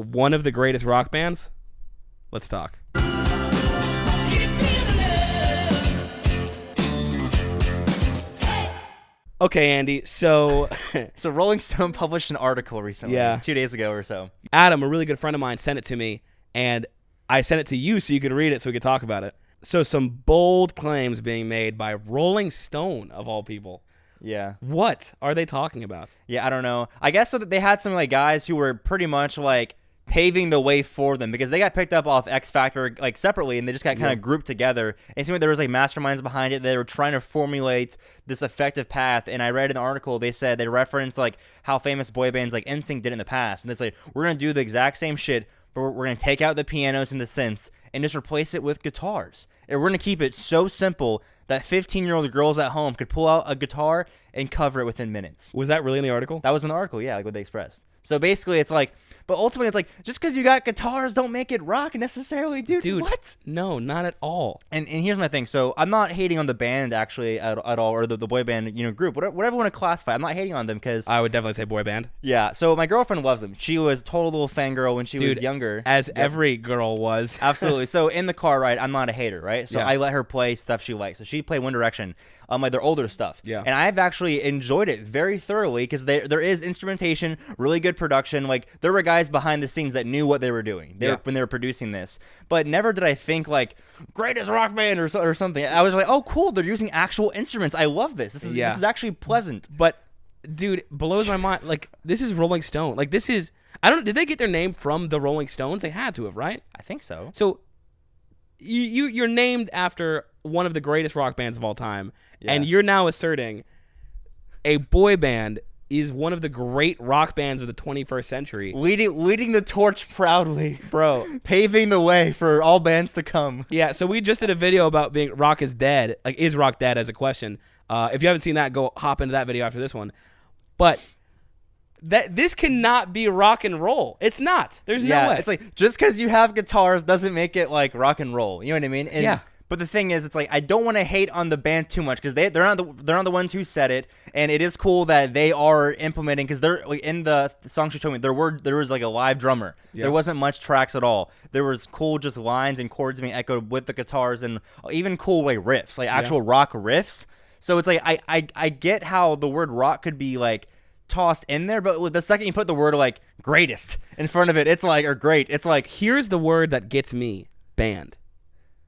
one of the greatest rock bands? Let's talk. Okay, Andy, so Rolling Stone published an article recently, 2 days ago or so. Adam, a really good friend of mine, sent it to me, and I sent it to you so you could read it so we could talk about it. So some bold claims being made by Rolling Stone, of all people. Yeah. What are they talking about? Yeah, I don't know. I guess so that they had some like guys who were pretty much like paving the way for them because they got picked up off X Factor like separately and they just got kind of grouped together. And it seemed like there was like masterminds behind it. They were trying to formulate this effective path. And I read in the article they said they referenced like how famous boy bands like NSYNC did in the past. And it's like we're gonna do the exact same shit, but we're gonna take out the pianos and the synths and just replace it with guitars. And we're gonna keep it so simple that 15-year-old girls at home could pull out a guitar and cover it within minutes. Was that really in the article? That was in the article, yeah, like what they expressed. So basically, it's like, but ultimately, it's like, just because you got guitars don't make it rock necessarily, dude. What? No, not at all. And here's my thing. So I'm not hating on the band actually at all, or the boy band group, whatever you want to classify. I'm not hating on them because I would definitely say boy band. Yeah. So my girlfriend loves them. She was a total little fangirl when she was younger, as every girl was. Absolutely. So in the car ride, I'm not a hater, right? So Yeah. I let her play stuff she likes. So she played One Direction, like their older stuff. Yeah. And I've actually enjoyed it very thoroughly because there is instrumentation, really good production. Like there were guys behind the scenes that knew what they were doing when they were producing this. But never did I think like greatest rock band or something. I was like, oh cool, they're using actual instruments. I love this. This is actually pleasant. But dude, blows my mind. Like this is Rolling Stone. Like this is did they get their name from the Rolling Stones? They had to have, right? I think so. So you're named after one of the greatest rock bands of all time, and you're now asserting a boy band is one of the great rock bands of the 21st century. Leading the torch proudly. Bro. Paving the way for all bands to come. Yeah, so we just did a video about being rock is dead. Like, is rock dead as a question. If you haven't seen that, go hop into that video after this one. But this cannot be rock and roll. It's not. There's no way. It's like, just because you have guitars doesn't make it like rock and roll. You know what I mean? And, but the thing is, it's like I don't want to hate on the band too much because they're not the ones who said it, and it is cool that they are implementing because they're like, in the song she told me there was like a live drummer. Yeah. There wasn't much tracks at all. There was cool just lines and chords being echoed with the guitars and even cool like riffs, like actual rock riffs. So it's like I get how the word rock could be like tossed in there, but the second you put the word like greatest in front of it, it's like or great. It's like here's the word that gets me: band.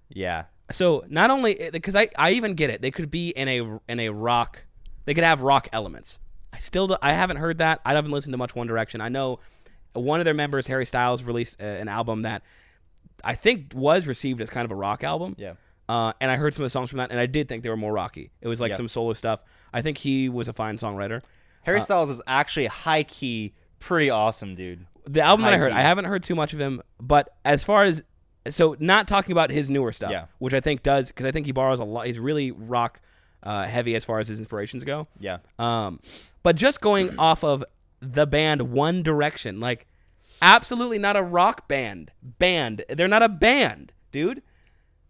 Yeah. So not only because I even get it, they could be in a rock, they could have rock elements. I haven't heard that. I haven't listened to much One Direction. I know one of their members, Harry Styles, released an album that I think was received as kind of a rock album. Yeah. And I heard some of the songs from that, and I did think they were more rocky. It was like some solo stuff. I think he was a fine songwriter. Harry Styles is actually high key pretty awesome, dude. The album that I heard, I haven't heard too much of him, but as far as so not talking about his newer stuff, which I think does, because I think he borrows a lot. He's really rock heavy as far as his inspirations go. Yeah. But just going off of the band One Direction, like absolutely not a rock band. They're not a band, dude.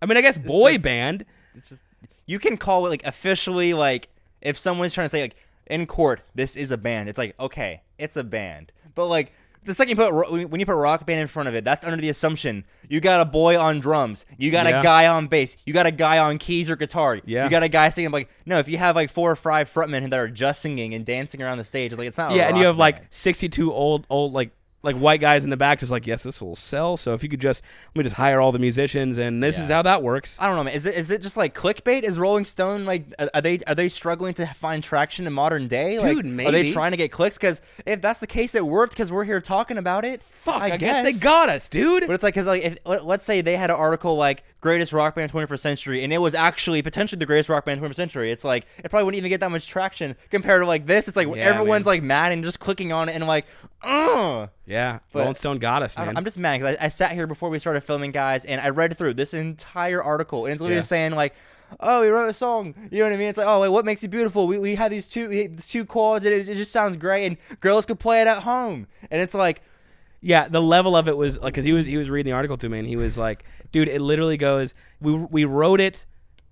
I mean, I guess boy band. It's just you can call it like officially like if someone's trying to say like in court this is a band. It's like okay, it's a band, but like. The second when you put rock band in front of it, that's under the assumption you got a boy on drums, you got a guy on bass, you got a guy on keys or guitar, you got a guy singing. Like no, if you have like 4 or 5 frontmen that are just singing and dancing around the stage, it's like it's not. Yeah, and you have like 62 old like white guys in the back just like, yes, this will sell. So if you could let me just hire all the musicians, and this is how that works. I don't know, man. Is it just like clickbait? Is Rolling Stone like are they struggling to find traction in modern day? Dude, like, maybe. Are they trying to get clicks? Because if that's the case, it worked because we're here talking about it. Fuck, I guess they got us, dude. But it's like because like if let's say they had an article like greatest rock band 21st century, and it was actually potentially the greatest rock band 21st century. It's like it probably wouldn't even get that much traction compared to like this. It's like everyone's like mad and just clicking on it and like, yeah, but Rolling Stone got us, man. I'm just mad because I sat here before we started filming, guys, and I read through this entire article, and it's literally saying like, "Oh, he wrote a song." You know what I mean? It's like, "Oh, wait, what makes it beautiful? We have these two chords, and it just sounds great, and girls could play it at home." And it's like, yeah, the level of it was like because he was reading the article to me, and he was like, "Dude, it literally goes, we wrote it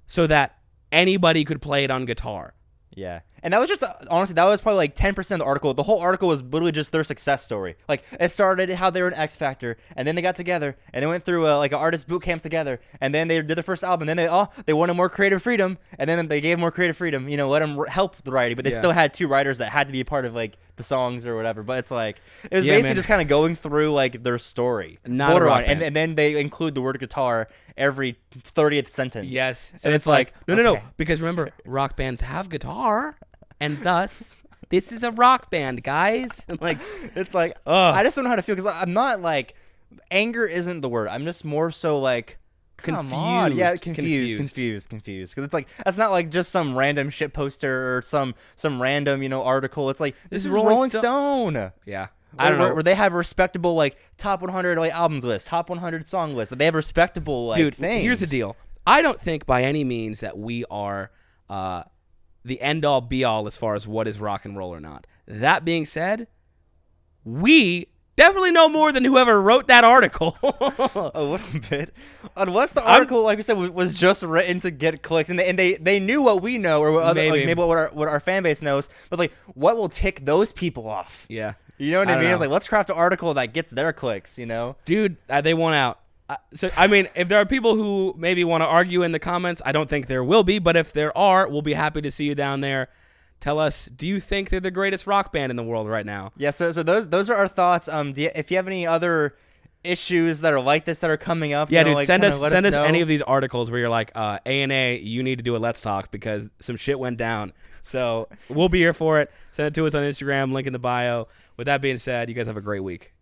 so that anybody could play it on guitar." Yeah, And that was just, honestly, that was probably like 10% of the article. The whole article was literally just their success story. Like, it started how they were in X Factor, and then they got together, and they went through like an artist boot camp together, and then they did their first album, and then they wanted more creative freedom, and then they gave more creative freedom, let them help the writing, but they still had 2 writers that had to be a part of like the songs or whatever. But it's like, it was basically just kind of going through like their story. Not a rock band. And then they include the word guitar every 30th sentence. Yes. So it's like, no, because remember, rock bands have guitar. And thus, this is a rock band, guys. And like, it's like, I just don't know how to feel, because I'm not like, anger isn't the word. I'm just more so like confused. Yeah, confused. Because it's like, that's not like just some random shit poster or some random article. It's like, this is Rolling Stone. Yeah. I don't know. Where they have respectable like top 100 like albums list, top 100 song list. That they have respectable like things. Here's the deal. I don't think by any means that we are the end-all, be-all as far as what is rock and roll or not. That being said, we definitely know more than whoever wrote that article. A little bit. Unless the article, like we said, was just written to get clicks, and they knew what we know, or what maybe what our fan base knows, but like, what will tick those people off? Yeah. You know what I mean? Like, let's craft an article that gets their clicks, Dude, they won out. So, I mean, if there are people who maybe want to argue in the comments, I don't think there will be, but if there are, we'll be happy to see you down there. Tell us, do you think they're the greatest rock band in the world right now? Yeah, so those are our thoughts. If you have any other issues that are like this that are coming up, yeah, dude, like, send us know. any of these articles where you're like, A&A, you need to do a Let's Talk because some shit went down. So we'll be here for it. Send it to us on Instagram, link in the bio. With that being said, you guys have a great week.